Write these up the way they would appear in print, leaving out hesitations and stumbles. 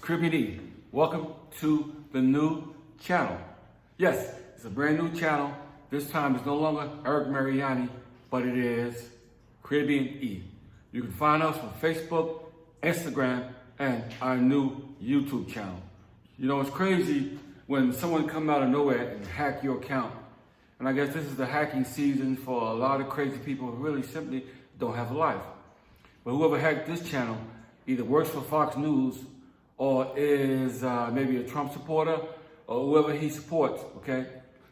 Caribbean E. Welcome to the new channel. Yes, it's a brand new channel. This time it's no longer Eric Mariani, but it is Caribbean E. You can find us on Facebook, Instagram, and our new YouTube channel. You know, it's crazy when someone come out of nowhere and hack your account. And I guess this is the hacking season for a lot of crazy people who really simply don't have a life. But whoever hacked this channel either works for Fox News or is maybe a Trump supporter or whoever he supports, okay?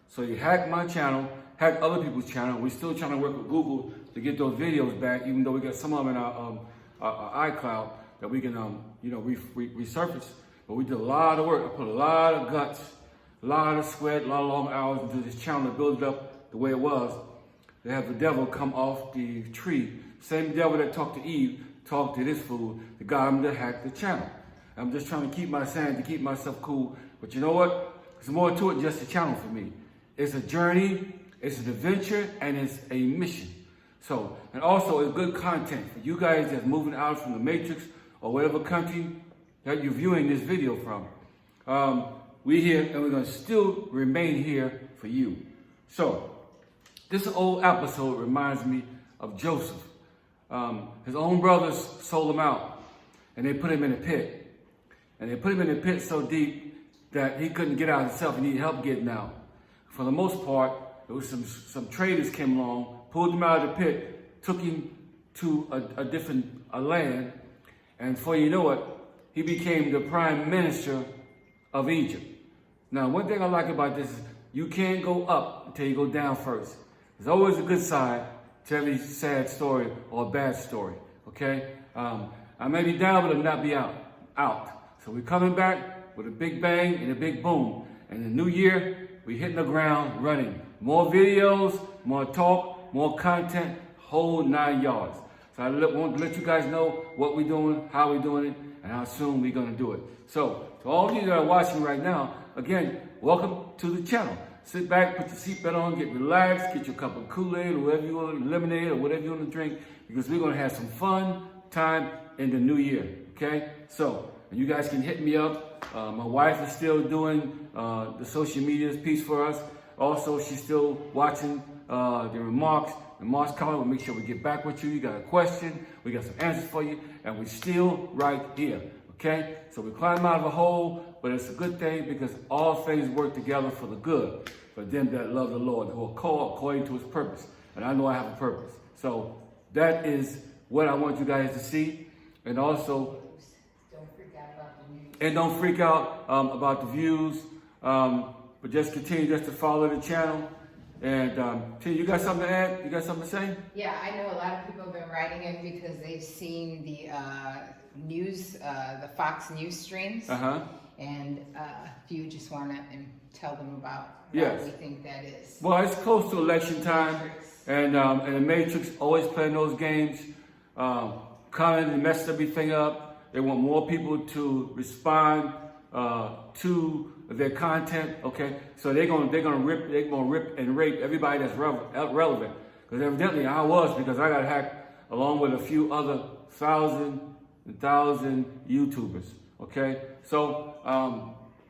So you hack my channel, hack other people's channel. We're still trying to work with Google to get those videos back, even though we got some of them in our iCloud that we can, resurface. But we did a lot of work. I put a lot of guts, a lot of sweat, a lot of long hours into this channel to build it up the way it was. They have the devil come off the tree. Same devil that talked to Eve talked to this fool, the guy that hacked the channel. I'm just trying to keep my sanity, keep myself cool. But you know what? There's more to it than just a channel for me. It's a journey, it's an adventure, and it's a mission. So, and also it's good content for you guys that's moving out from the Matrix or whatever country that you're viewing this video from. We're here and we're gonna still remain here for you. So, this old episode reminds me of Joseph. His own brothers sold him out and they put him in a pit. And they put him in a pit so deep that he couldn't get out himself. He needed help getting out. For the most part, there was some traders came along, pulled him out of the pit, took him to a different land, and before you know it, he became the prime minister of Egypt. Now, one thing I like about this is you can't go up until you go down first. There's always a good side to every sad story or a bad story, okay? I may be down, but I'll not be out. So we're coming back with a big bang and a big boom. And the new year, we're hitting the ground running. More videos, more talk, more content, whole 9 yards. So I want to let you guys know what we're doing, how we're doing it, and how soon we're going to do it. So to all of you that are watching right now, again, welcome to the channel. Sit back, put your seatbelt on, get relaxed, get your cup of Kool-Aid or whatever you want, lemonade or whatever you want to drink, because we're going to have some fun time in the new year, okay? So you guys can hit me up. My wife is still doing the social media piece for us. Also, she's still watching the remarks. Remarks coming. We'll make sure we get back with you. You got a question, we got some answers for you, and we're still right here, okay? So we climb out of a hole, but it's a good thing because all things work together for the good for them that love the Lord, who are called according to his purpose. And I know I have a purpose. So that is what I want you guys to see. And also, don't freak out about the views, but just continue just to follow the channel. And Tina, you got something to add? You got something to say? Yeah, I know a lot of people have been writing in because they've seen the news, the Fox News streams. And if you just want to tell them about what we think that is. Well, it's close to election time, and the Matrix always playing those games, coming and messing everything up. They want more people to respond to their content, okay? So they're gonna rip and rape everybody that's relevant. Because evidently I was, because I got hacked along with a few other thousand YouTubers, okay? So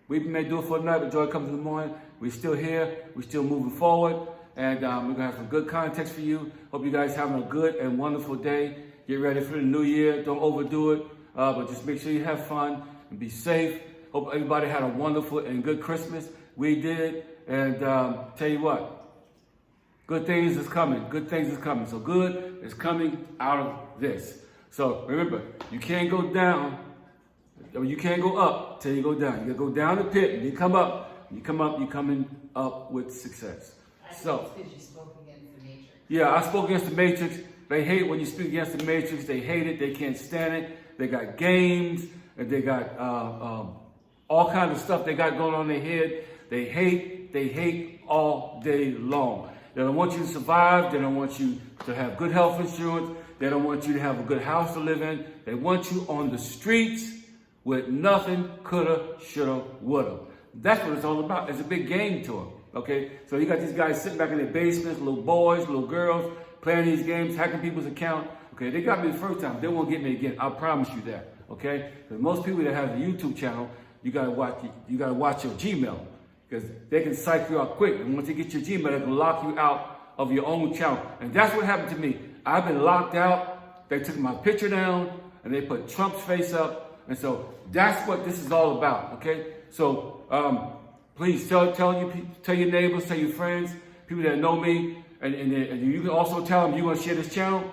we may do it for the night, but joy comes in the morning. We're still here, we're still moving forward, and we're gonna have some good context for you. Hope you guys having a good and wonderful day. Get ready for the new year, don't overdo it. But just make sure you have fun and be safe. Hope everybody had a wonderful and good Christmas. We did. And tell you what, good things is coming. Good things is coming. So good is coming out of this. So remember, you can't go down. You can't go up till you go down. You gotta go down the pit and you come up. You come up, you're coming up with success. So because you spoke against the Matrix. Yeah, I spoke against the Matrix. They hate when you speak against the Matrix. They hate it. They can't stand it. They got games, and they got all kinds of stuff they got going on in their head. They hate all day long. They don't want you to survive. They don't want you to have good health insurance. They don't want you to have a good house to live in. They want you on the streets with nothing, coulda, shoulda, woulda. That's what it's all about. It's a big game to them, okay? So you got these guys sitting back in their basements, little boys, little girls, playing these games, hacking people's accounts. Okay, they got me the first time. They won't get me again. I promise you that. okay? Because most people that have a YouTube channel, you gotta watch your Gmail, because they can psych you out quick. And once you get your Gmail, they can lock you out of your own channel. And that's what happened to me. I've been locked out. They took my picture down and they put Trump's face up. And so that's what this is all about, okay? So please tell your neighbors, tell your friends, people that know me, and you can also tell them you want to share this channel.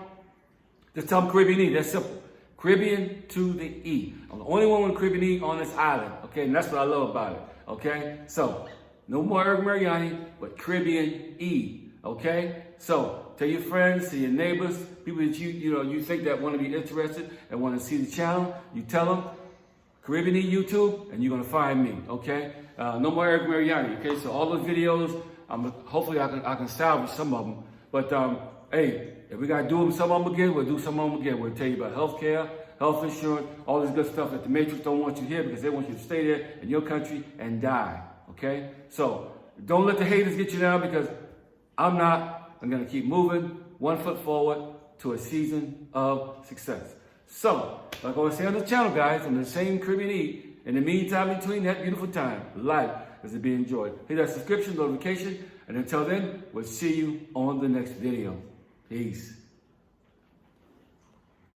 Just tell them Caribbean E. That's simple. Caribbean to the E. I'm the only one with Caribbean E on this island, okay? And that's what I love about it, okay? So no more Eric Mariani, but Caribbean E, okay? So tell your friends, tell your neighbors, people that you think that want to be interested and want to see the channel. You tell them Caribbean E YouTube, and you're gonna find me, okay? No more Eric Mariani, okay? So all those videos, hopefully I can salvage some of them. But hey, if we gotta do some of them again, we'll do some of them again. We'll tell you about healthcare, health insurance, all this good stuff that the Matrix don't want you here because they want you to stay there in your country and die, okay? So don't let the haters get you down, because I'm not. I'm gonna keep moving 1 foot forward to a season of success. So, like I always say on the channel, guys, I'm the same Caribbean E. In the meantime, between that beautiful time, life is to be enjoyed. Hit that subscription, notification, and until then, we'll see you on the next video. Peace.